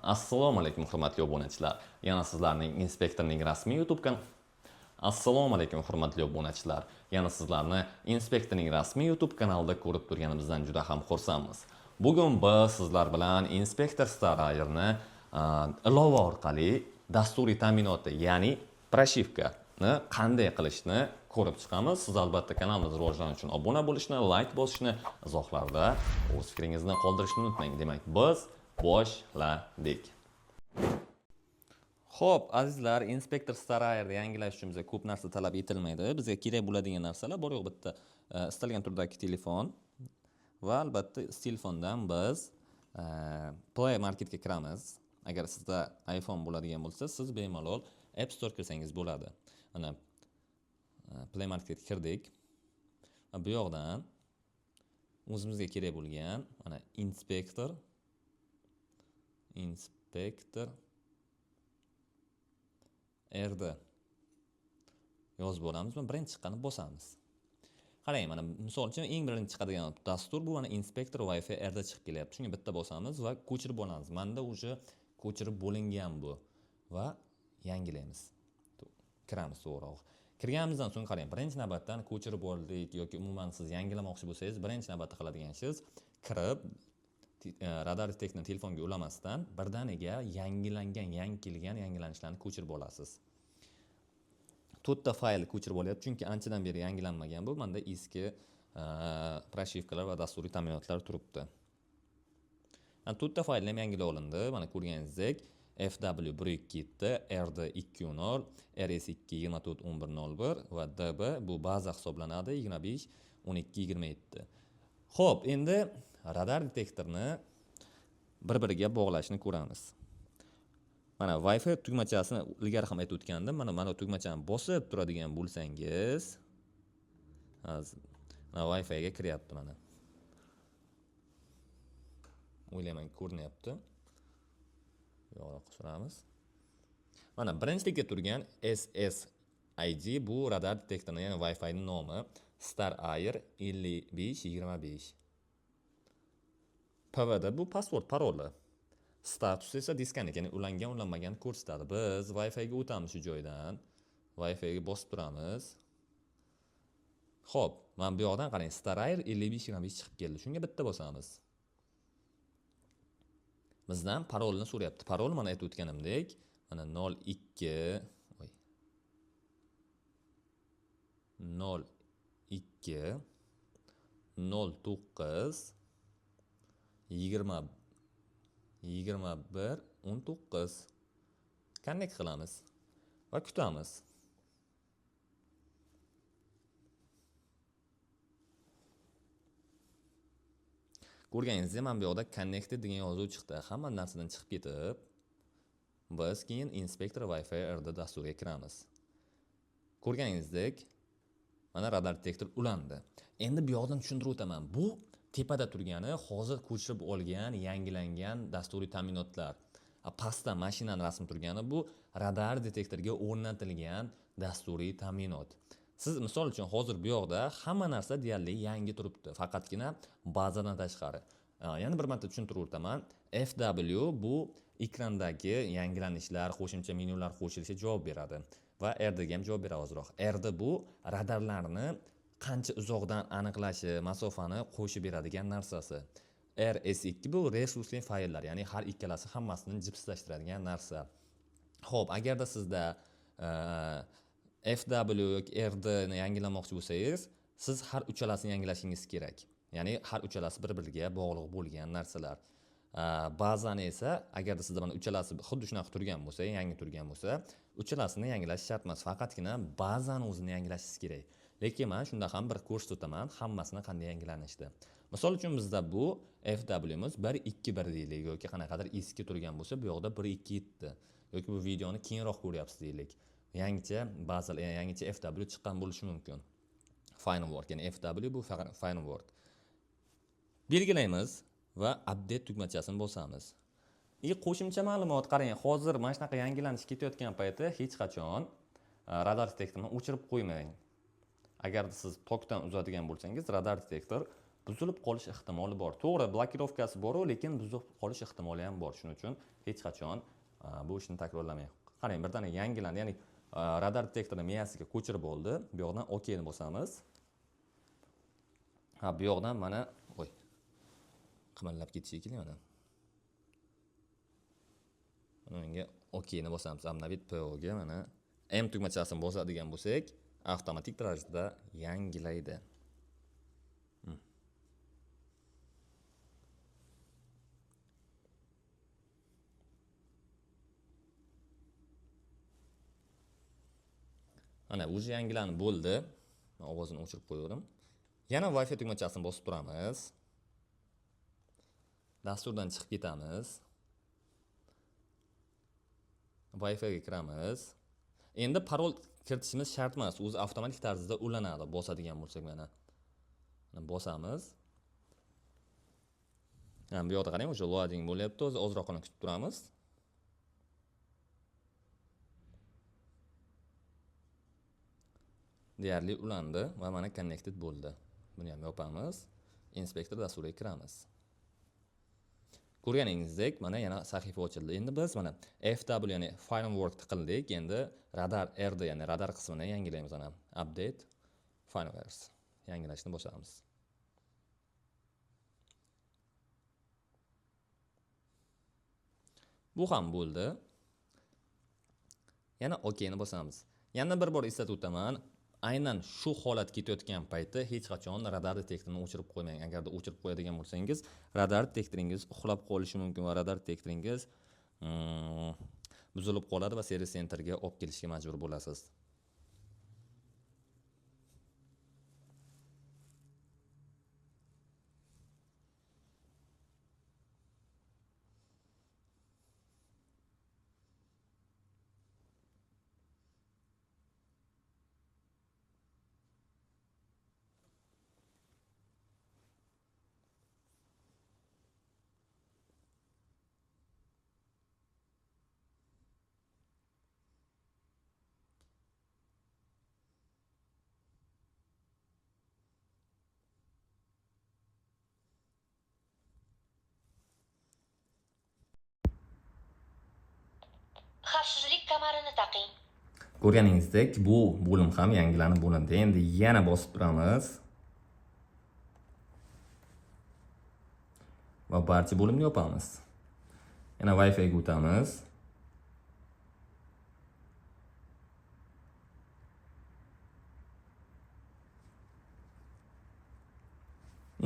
Assalomu alaykum hurmatli obunachilar. Yana sizlarning inspektorning rasmiy YouTube kanali. Assalomu alaykum hurmatli obunachilar. Yana sizlarni inspektorning rasmiy YouTube kanalida ko'rib turganimizdan juda ham xursandmiz. Bugun biz sizlar bilan Inspektor Starayerni ilova orqali dasturiy ta'minotni, ya'ni proshivkani qanday qilishni ko'rib chiqamiz. Siz albatta kanalimiz rivojlanishi uchun obuna bo'lishni, like bosishni, izohlarda o'z fikringizni qoldirishni unutmang. Demak, biz boshladik. Xo'p, azizlar, Inspektor Starayerni yangilash uchun bizga ko'p narsa talab etilmaydi. Bizga kerak bo'ladigan narsalar bor yo'q bitta istalgan turdagi telefon va albatta telefondan biz Play Marketga kiramiz. Agar sizda iPhone bo'ladigan bo'lsa, siz bemalol App Store kirsangiz bo'ladi. Mana Play Marketga kirdik. Bu yoqdan o'zimizga kerak bo'lgan mana Inspektor RD yozib olamiz va birinchi chiqqanini bosamiz. Qarang, mana misol uchun eng birinchi chiqadigan dastur bu mana Inspektor Wi-Fi RD chiqib kelyapti. Shunga bitta bosamiz va ko'chirib olamiz. Menda o'sha ko'chirib bo'lingan bu va yangilaymiz. Kiramiz to'g'riroq. Kirganimizdan so'ng qarang, birinchi navbatdan ko'chirib oldik yoki umuman siz yangilamoqchi bo'lsangiz, birinchi navbatda qiladigan ishingiz kirib radar detektorni telefonga ulamasdan birdaniga yangi kelgan yangilanishlarni ko'chirib olasiz. 4 ta fayl ko'chirib olyapti, chunki anchadan beri yangilanmagan bu. Menda eski proshivkalar va dasturiy ta'minotlar turibdi. 4 ta fayl ham yangilab olindi. Mana ko'rganingizdek FW127, RD210, RS2241101 va DB bu baza hisoblanadi 251227. Xo'p, endi radar detektorni bir-biriga bog'lashni ko'ramiz. Mana Wi-Fi tugmachasini ilgari ham aytib o'tgandim. Mana tugmachani bosib turadigan bo'lsangiz, mana Wi-Fi ga kiryapti mana. O'ylayman ko'rinyapti. Yo'q, suramiz. Mana birinchilikda turgan SSID bu radar detektorning, ya'ni Wi-Fi ning nomi Starayr 5525. PVD bu password, paroli. Status esa disconnect, ya'ni ulangan, ulanmagan ko'rsatadi. Biz Wi-Fi ga o'tamiz shu joydan. Wi-Fi ga bosib turamiz. Xo'p, mana bu yoqdan qarang, Starayr 5525 chiqib keldi. Shunga bitta bosamiz. Bizdan parolni so'rayapti. Parol mana aytib o'tganimdek, mana 02 09 21 19. Connect qilamiz va kutamiz. Ko'rganingizdek, mana bu yoqda connected degan yozuv chiqdi. Hamma narsadan chiqib ketib, biz keyin Inspektor Wi-Fi RD dasturiga kiramiz. Ko'rganingizdek, mana radar detektor ulandi. Endi bu yoqdan tushuntirib o'taman. Bu tepada turgani hozir ko'chirib olgan, yangilangan dasturiy ta'minotlar. Pastda mashinani rasmi turgani bu radar detektorga o'rnatilgan dasturiy ta'minot. Siz misol uchun hozir bu yoqda hamma narsa deyarli yangi turibdi, faqatgina bazadan tashqari. Yana bir marta tushuntirib o'taman. FW bu ekrandagi yangilanishlar, qo'shimcha menyular qo'shilishiga javob beradi va RD ga ham javob beradi hozirroq. RD bu radarlarni qancha uzoqdan aniqlashi, masofani qo'shib beradigan narsasi. RS2 bu resursli fayllar, ya'ni har ikkalasi hammasini jipslashtiradigan narsa. Xo'p, agarda sizda FW yoki RD ni yangilamoqchi bo'lsangiz, siz har uchalasini yangilashingiz kerak. Ya'ni har uchalasi bir-biriga bog'liq bo'lgan narsalar. Ba'zan esa agarda sizda mana uchalasi xuddi shunaqa turgan bo'lsa, yangi turgan bo'lsa, uchalasini yangilash shart emas, faqatgina ba'zan o'zini yangilashingiz kerak. Lekin men shunda ham bir ko'rsatib o'taman hammasini qanday yangilanishdi. Misol uchun bizda bu FW miz 121 deylik yoki qanaqadir eski turgan bo'lsa, bu yoqda 127 yoki bu videoni keyinroq ko'ryapsiz deylik. Yangicha ba'zan yangicha FW chiqqan bo'lishi mumkin. Final word, ya'ni FW bu final word. Belgilaymiz va update tugmachasini bosamiz. Qo'shimcha ma'lumot qarang, hozir mana shunaqa yangilanish ketayotgan payti hech qachon radar detektorni o'chirib qo'ymang. Agar siz tokdan uzadigan bo'lsangiz, radar detektor buzilib qolish ehtimoli bor. To'g'ri, blokirovkasi bor, lekin buzilib qolish ehtimoli ham bor. Shuning uchun hech qachon bu ishni takrorlamang. Qarang, birdaniga yangilandi, ya'ni radar detektorini miyasiga ko'chirib oldi. Bu yoqdan OKni bosamiz. Ha, bu yoqdan mana qimillab ketishi kerak mana. Unga OKni bosamiz. Obnovit PO ga mana M tugmachasini bosadigan bo'lsak, avtomatik tarzda yangilaydi. Ana, o'zi yangilanib bo'ldi. Men ovozini o'chirib qo'yaverim. Yana Wi-Fi tugmachasini bosib turamiz. Dasturdan chiqib ketamiz. Wi-Fi ga kiramiz. Endi parol kiritishimiz shart emas. O'zi avtomatik tarzda ulanadi. Bosadigan bo'lsak mana. Bosamiz. Bu yoqda qarang, o'sha loading bo'lyapti. O'zi ozroqini kutib turamiz. Deyarli ulandi va mana connected bo'ldi. Buni ham yopamiz. Inspektor dasturiga kiramiz. Ko'rganingizdek, mana yana sahifa ochildi. Endi biz mana FW, ya'ni firmware qildik. Endi radar RD, ya'ni radar qismini yangilaymiz. Mana update firmware. Yangilashni boshlaymiz. Bu ham bo'ldi. Yana OKni bosamiz. Yana bir bor eslatib o'taman. Aynan shu holat ketayotgan paytda hech qachon radar detektorini o'chirib qo'ymang. Agarda o'chirib qo'yadigan bo'lsangiz, radar detektoringiz uxlab qolishi mumkin va radar detektoringiz buzilib qoladi va servis senterga olib kelishga majbur bo'lasiz. Xavfsizlik kamarini taqing. Ko'rganingizdek, bu bo'lim ham yangilanib bo'lindi. Endi yana bosib turamiz. Va barcha bo'limni yopamiz. Yana Wi-Fi ga o'tamiz.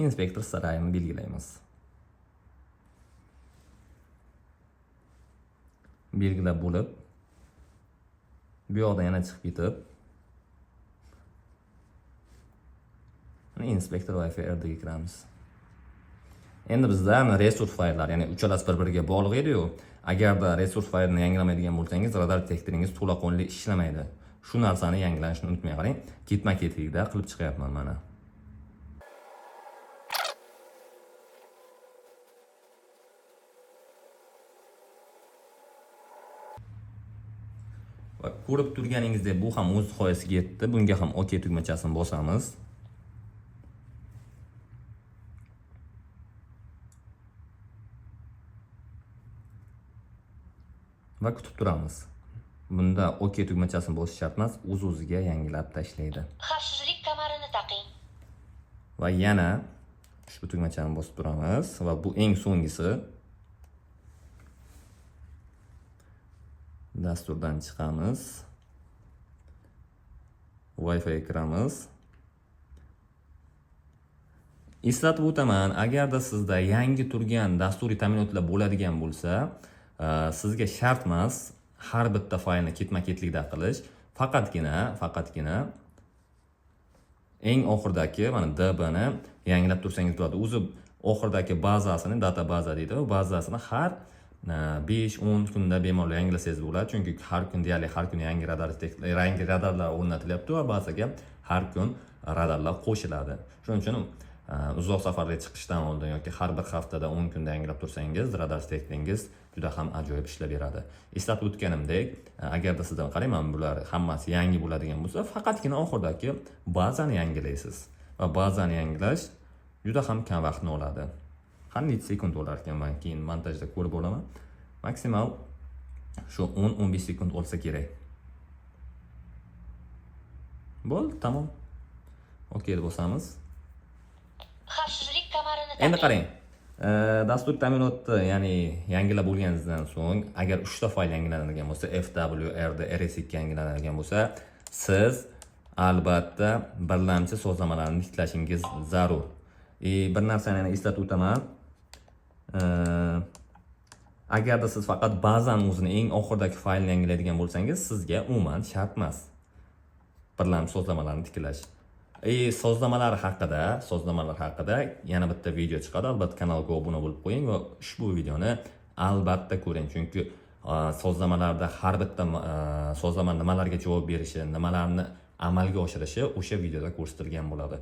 Inspektor saroyini belgilaymiz. Belgilab bo'lib, bu yoqdan yana chiqib ketib, inspektor Wi-Fi RD ga kiramiz. Endi bizda resurs fayllar, ya'ni uchalasi bir-biriga bog'liq edi-yu. Agarda resurs faylini yangilamaydigan bo'lsangiz, radar detektoringiz to'laqonli ishlamaydi. Shu narsani yangilashni unutmang. Qarang, ketma-ketlikda qilib chiqyapman mana. Va ko'rib turganingizdek, bu ham o'z nihoyasiga yetdi. Bunga ham OK tugmachasini bosamiz. Va kutib turamiz. Bunda OK tugmachasini bosish shart emas, o'z-o'ziga yangilab tashlaydi. Xavfsizlik kamarini taqing. Va yana ushbu tugmachani bosib turamiz va bu eng so'nggisi. Dasturdan chiqamiz. Wi-Fi ga kiramiz. Eslatib o'taman, agarda sizda yangi turgan dasturiy ta'minotlar bo'ladigan bo'lsa, sizga shart emas har bitta faylni ketma-ketlikda qilish, faqatgina eng oxirdagi mana DB ni yangilab tursangiz bo'ladi. O'zi oxirdagi bazasini, data baza deydi, u bazasini har 5-10 kunda bemalol yangilasangiz bo'ladi. Chunki har kun deyarli har kun yangi radarlar o'rnatilyapti va bazaga har kun radarlar qo'shiladi. Shuning uchun uzoq safarga chiqishdan oldin yoki har bir haftada 10 kunda yangilab tursangiz, radar detektoringiz juda ham ajoyib ishlab beradi. Eslatib o'tganimdek, agarda sizdan qarayman, bular hammasi yangi bo'ladigan bo'lsa, faqatgina oxirdagi bazani yangilaysiz. Va bazani yangilash juda ham kam vaqtni oladi. Har necha sekund olar ekan, men keyin montajda ko'rib olaman. Maksimal shu 10-15 sekund olsa kerak. Bo'ldi, tamom. Okey deb bosamiz. Xavfsizlik kamarini Endi taqing. qarang. Dastur ta'minotni, ya'ni yangilab bo'lganingizdan so'ng, agar 3 ta fayl yangilanadigan bo'lsa, FWRD, RSX yangilanadigan bo'lsa, siz albatta birlamchi sozlamalarni tiklashingiz zarur. Bir narsani yana eslatib o'taman. Agarda siz faqat ba'zan o'zini eng oxirdagi faylni yangilaydigan bo'lsangiz, sizga umuman shart emas birlamchi sozlamalarni tiklash. Sozlamalar haqida yana bitta video chiqadi. Albatta kanalga obuna bo'lib qo'ying va ushbu videoni albatta ko'ring, chunki sozlamalarda har bitta sozlama nimalarga javob berishi, nimalarni amalga oshirishi o'sha videoda ko'rsatilgan bo'ladi.